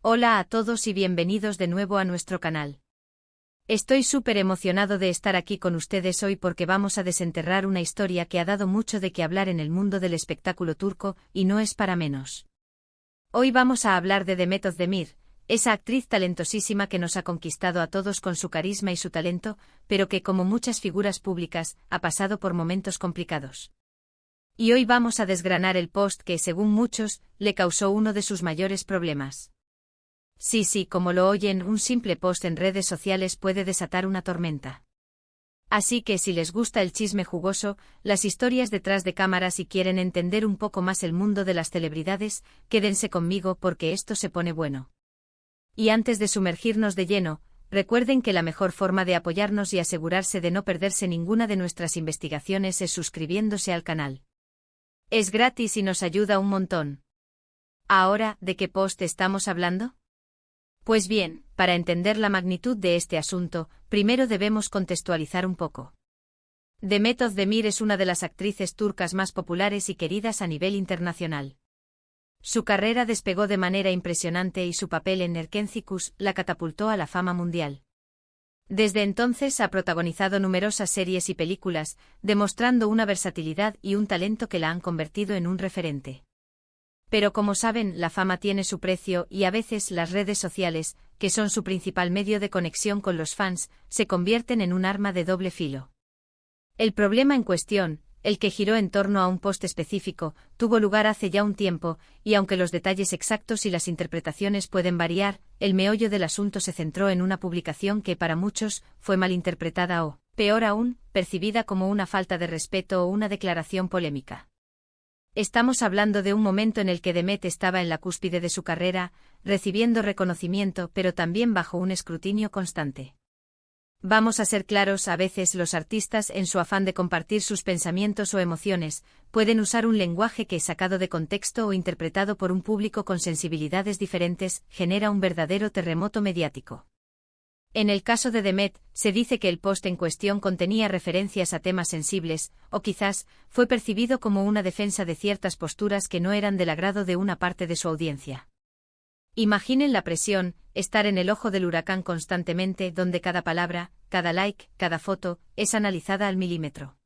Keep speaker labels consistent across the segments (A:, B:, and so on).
A: Hola a todos y bienvenidos de nuevo a nuestro canal. Estoy súper emocionado de estar aquí con ustedes hoy porque vamos a desenterrar una historia que ha dado mucho de qué hablar en el mundo del espectáculo turco, y no es para menos. Hoy vamos a hablar de Demet Özdemir, esa actriz talentosísima que nos ha conquistado a todos con su carisma y su talento, pero que, como muchas figuras públicas, ha pasado por momentos complicados. Y hoy vamos a desgranar el post que, según muchos, le causó uno de sus mayores problemas. Sí, como lo oyen, un simple post en redes sociales puede desatar una tormenta. Así que si les gusta el chisme jugoso, las historias detrás de cámaras y quieren entender un poco más el mundo de las celebridades, quédense conmigo porque esto se pone bueno. Y antes de sumergirnos de lleno, recuerden que la mejor forma de apoyarnos y asegurarse de no perderse ninguna de nuestras investigaciones es suscribiéndose al canal. Es gratis y nos ayuda un montón. Ahora, ¿de qué post estamos hablando? Pues bien, para entender la magnitud de este asunto, primero debemos contextualizar un poco. Demet Özdemir es una de las actrices turcas más populares y queridas a nivel internacional. Su carrera despegó de manera impresionante y su papel en Erkencikus la catapultó a la fama mundial. Desde entonces ha protagonizado numerosas series y películas, demostrando una versatilidad y un talento que la han convertido en un referente. Pero como saben, la fama tiene su precio y a veces las redes sociales, que son su principal medio de conexión con los fans, se convierten en un arma de doble filo. El problema en cuestión, el que giró en torno a un post específico, tuvo lugar hace ya un tiempo, y aunque los detalles exactos y las interpretaciones pueden variar, el meollo del asunto se centró en una publicación que para muchos fue malinterpretada o, peor aún, percibida como una falta de respeto o una declaración polémica. Estamos hablando de un momento en el que Demet estaba en la cúspide de su carrera, recibiendo reconocimiento pero también bajo un escrutinio constante. Vamos a ser claros, a veces los artistas, en su afán de compartir sus pensamientos o emociones, pueden usar un lenguaje que, sacado de contexto o interpretado por un público con sensibilidades diferentes, genera un verdadero terremoto mediático. En el caso de Demet, se dice que el post en cuestión contenía referencias a temas sensibles, o quizás, fue percibido como una defensa de ciertas posturas que no eran del agrado de una parte de su audiencia. Imaginen la presión, estar en el ojo del huracán constantemente, donde cada palabra, cada like, cada foto, es analizada al milímetro.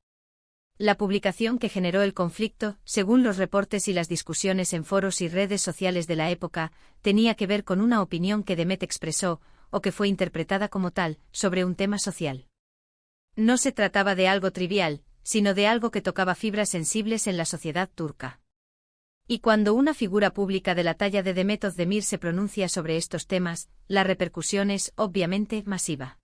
A: La publicación que generó el conflicto, según los reportes y las discusiones en foros y redes sociales de la época, tenía que ver con una opinión que Demet expresó, o que fue interpretada como tal, sobre un tema social. No se trataba de algo trivial, sino de algo que tocaba fibras sensibles en la sociedad turca. Y cuando una figura pública de la talla de Demet Özdemir se pronuncia sobre estos temas, la repercusión es, obviamente, masiva.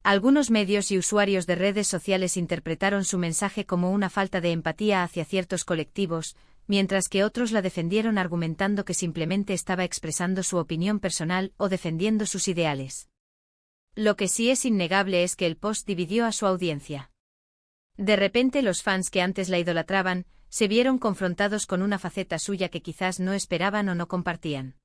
A: Algunos medios y usuarios de redes sociales interpretaron su mensaje como una falta de empatía hacia ciertos colectivos, mientras que otros la defendieron argumentando que simplemente estaba expresando su opinión personal o defendiendo sus ideales. Lo que sí es innegable es que el post dividió a su audiencia. De repente los fans que antes la idolatraban, se vieron confrontados con una faceta suya que quizás no esperaban o no compartían.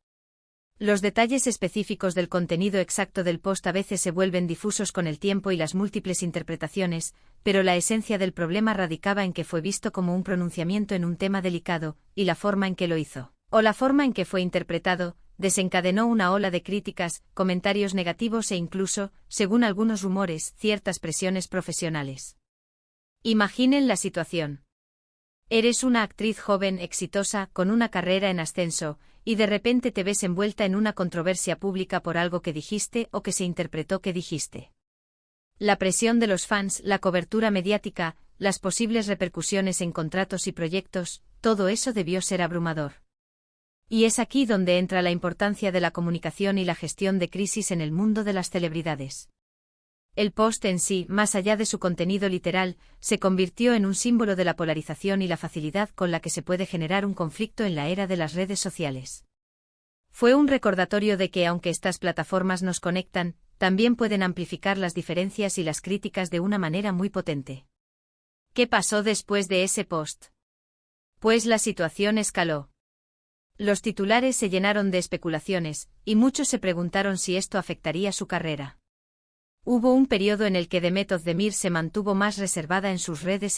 A: Los detalles específicos del contenido exacto del post a veces se vuelven difusos con el tiempo y las múltiples interpretaciones, pero la esencia del problema radicaba en que fue visto como un pronunciamiento en un tema delicado, y la forma en que lo hizo, o la forma en que fue interpretado, desencadenó una ola de críticas, comentarios negativos e incluso, según algunos rumores, ciertas presiones profesionales. Imaginen la situación. Eres una actriz joven, exitosa, con una carrera en ascenso, y de repente te ves envuelta en una controversia pública por algo que dijiste o que se interpretó que dijiste. La presión de los fans, la cobertura mediática, las posibles repercusiones en contratos y proyectos, todo eso debió ser abrumador. Y es aquí donde entra la importancia de la comunicación y la gestión de crisis en el mundo de las celebridades. El post en sí, más allá de su contenido literal, se convirtió en un símbolo de la polarización y la facilidad con la que se puede generar un conflicto en la era de las redes sociales. Fue un recordatorio de que aunque estas plataformas nos conectan, también pueden amplificar las diferencias y las críticas de una manera muy potente. ¿Qué pasó después de ese post? Pues la situación escaló. Los titulares se llenaron de especulaciones, y muchos se preguntaron si esto afectaría su carrera. Hubo un periodo en el que Demet Özdemir se mantuvo más reservada en sus redes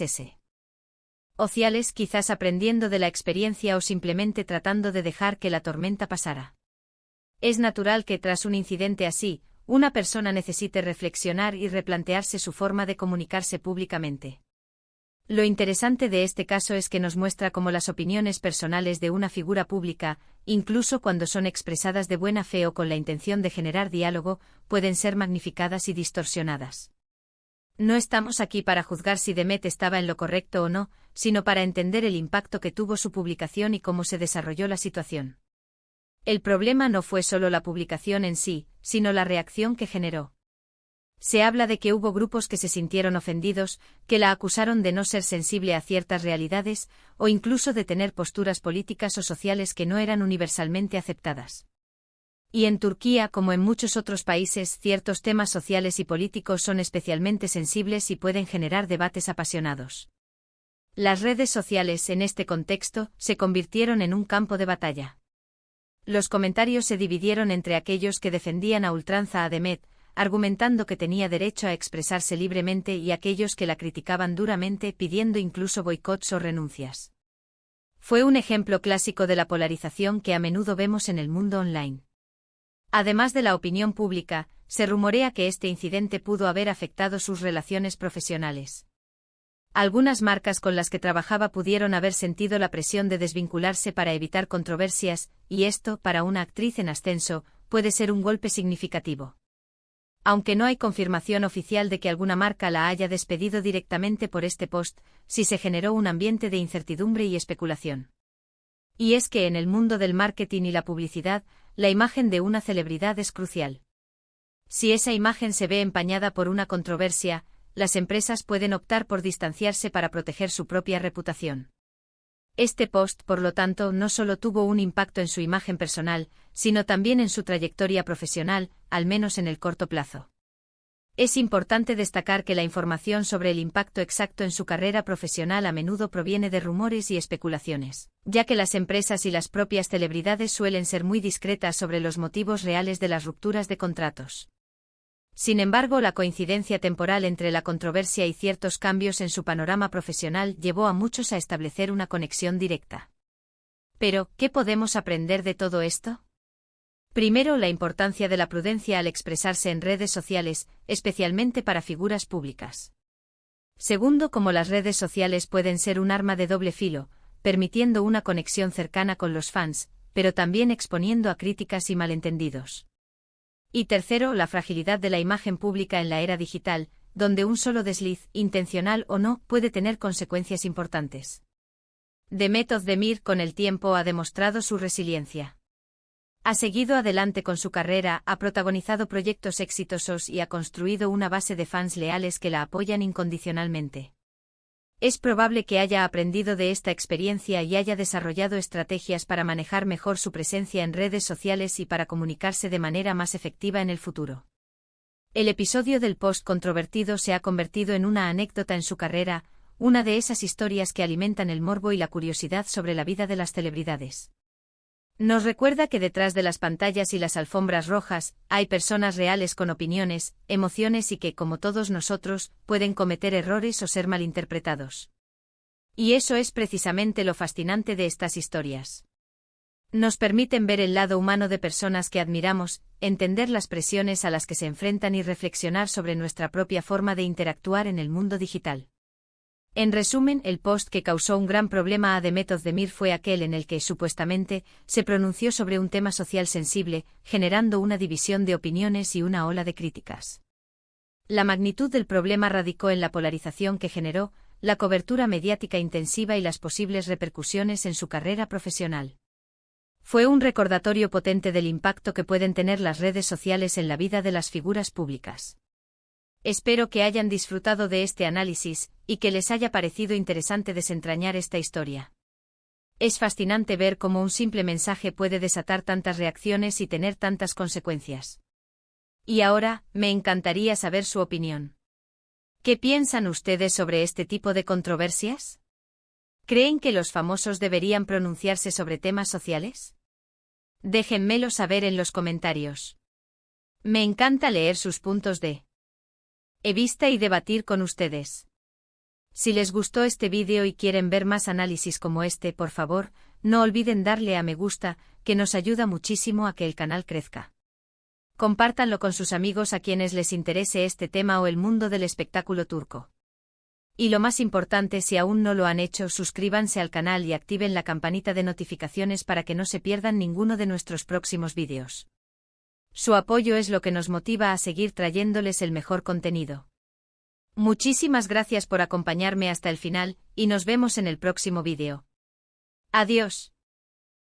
A: sociales, quizás aprendiendo de la experiencia o simplemente tratando de dejar que la tormenta pasara. Es natural que tras un incidente así, una persona necesite reflexionar y replantearse su forma de comunicarse públicamente. Lo interesante de este caso es que nos muestra cómo las opiniones personales de una figura pública, incluso cuando son expresadas de buena fe o con la intención de generar diálogo, pueden ser magnificadas y distorsionadas. No estamos aquí para juzgar si Demet estaba en lo correcto o no, sino para entender el impacto que tuvo su publicación y cómo se desarrolló la situación. El problema no fue solo la publicación en sí, sino la reacción que generó. Se habla de que hubo grupos que se sintieron ofendidos, que la acusaron de no ser sensible a ciertas realidades, o incluso de tener posturas políticas o sociales que no eran universalmente aceptadas. Y en Turquía, como en muchos otros países, ciertos temas sociales y políticos son especialmente sensibles y pueden generar debates apasionados. Las redes sociales, en este contexto, se convirtieron en un campo de batalla. Los comentarios se dividieron entre aquellos que defendían a ultranza a Demet, argumentando que tenía derecho a expresarse libremente, y aquellos que la criticaban duramente, pidiendo incluso boicots o renuncias. Fue un ejemplo clásico de la polarización que a menudo vemos en el mundo online. Además de la opinión pública, se rumorea que este incidente pudo haber afectado sus relaciones profesionales. Algunas marcas con las que trabajaba pudieron haber sentido la presión de desvincularse para evitar controversias, y esto, para una actriz en ascenso, puede ser un golpe significativo. Aunque no hay confirmación oficial de que alguna marca la haya despedido directamente por este post, sí se generó un ambiente de incertidumbre y especulación. Y es que en el mundo del marketing y la publicidad, la imagen de una celebridad es crucial. Si esa imagen se ve empañada por una controversia, las empresas pueden optar por distanciarse para proteger su propia reputación. Este post, por lo tanto, no solo tuvo un impacto en su imagen personal, sino también en su trayectoria profesional, al menos en el corto plazo. Es importante destacar que la información sobre el impacto exacto en su carrera profesional a menudo proviene de rumores y especulaciones, ya que las empresas y las propias celebridades suelen ser muy discretas sobre los motivos reales de las rupturas de contratos. Sin embargo, la coincidencia temporal entre la controversia y ciertos cambios en su panorama profesional llevó a muchos a establecer una conexión directa. Pero, ¿qué podemos aprender de todo esto? Primero, la importancia de la prudencia al expresarse en redes sociales, especialmente para figuras públicas. Segundo, cómo las redes sociales pueden ser un arma de doble filo, permitiendo una conexión cercana con los fans, pero también exponiendo a críticas y malentendidos. Y tercero, la fragilidad de la imagen pública en la era digital, donde un solo desliz, intencional o no, puede tener consecuencias importantes. Demet Özdemir con el tiempo ha demostrado su resiliencia. Ha seguido adelante con su carrera, ha protagonizado proyectos exitosos y ha construido una base de fans leales que la apoyan incondicionalmente. Es probable que haya aprendido de esta experiencia y haya desarrollado estrategias para manejar mejor su presencia en redes sociales y para comunicarse de manera más efectiva en el futuro. El episodio del post controvertido se ha convertido en una anécdota en su carrera, una de esas historias que alimentan el morbo y la curiosidad sobre la vida de las celebridades. Nos recuerda que detrás de las pantallas y las alfombras rojas, hay personas reales con opiniones, emociones y que, como todos nosotros, pueden cometer errores o ser malinterpretados. Y eso es precisamente lo fascinante de estas historias. Nos permiten ver el lado humano de personas que admiramos, entender las presiones a las que se enfrentan y reflexionar sobre nuestra propia forma de interactuar en el mundo digital. En resumen, el post que causó un gran problema a Demet Özdemir fue aquel en el que, supuestamente, se pronunció sobre un tema social sensible, generando una división de opiniones y una ola de críticas. La magnitud del problema radicó en la polarización que generó, la cobertura mediática intensiva y las posibles repercusiones en su carrera profesional. Fue un recordatorio potente del impacto que pueden tener las redes sociales en la vida de las figuras públicas. Espero que hayan disfrutado de este análisis, y que les haya parecido interesante desentrañar esta historia. Es fascinante ver cómo un simple mensaje puede desatar tantas reacciones y tener tantas consecuencias. Y ahora, me encantaría saber su opinión. ¿Qué piensan ustedes sobre este tipo de controversias? ¿Creen que los famosos deberían pronunciarse sobre temas sociales? Déjenmelo saber en los comentarios. Me encanta leer sus puntos de vista y debatir con ustedes. Si les gustó este vídeo y quieren ver más análisis como este, por favor, no olviden darle a me gusta, que nos ayuda muchísimo a que el canal crezca. Compártanlo con sus amigos a quienes les interese este tema o el mundo del espectáculo turco. Y lo más importante, si aún no lo han hecho, suscríbanse al canal y activen la campanita de notificaciones para que no se pierdan ninguno de nuestros próximos vídeos. Su apoyo es lo que nos motiva a seguir trayéndoles el mejor contenido. Muchísimas gracias por acompañarme hasta el final, y nos vemos en el próximo vídeo. Adiós.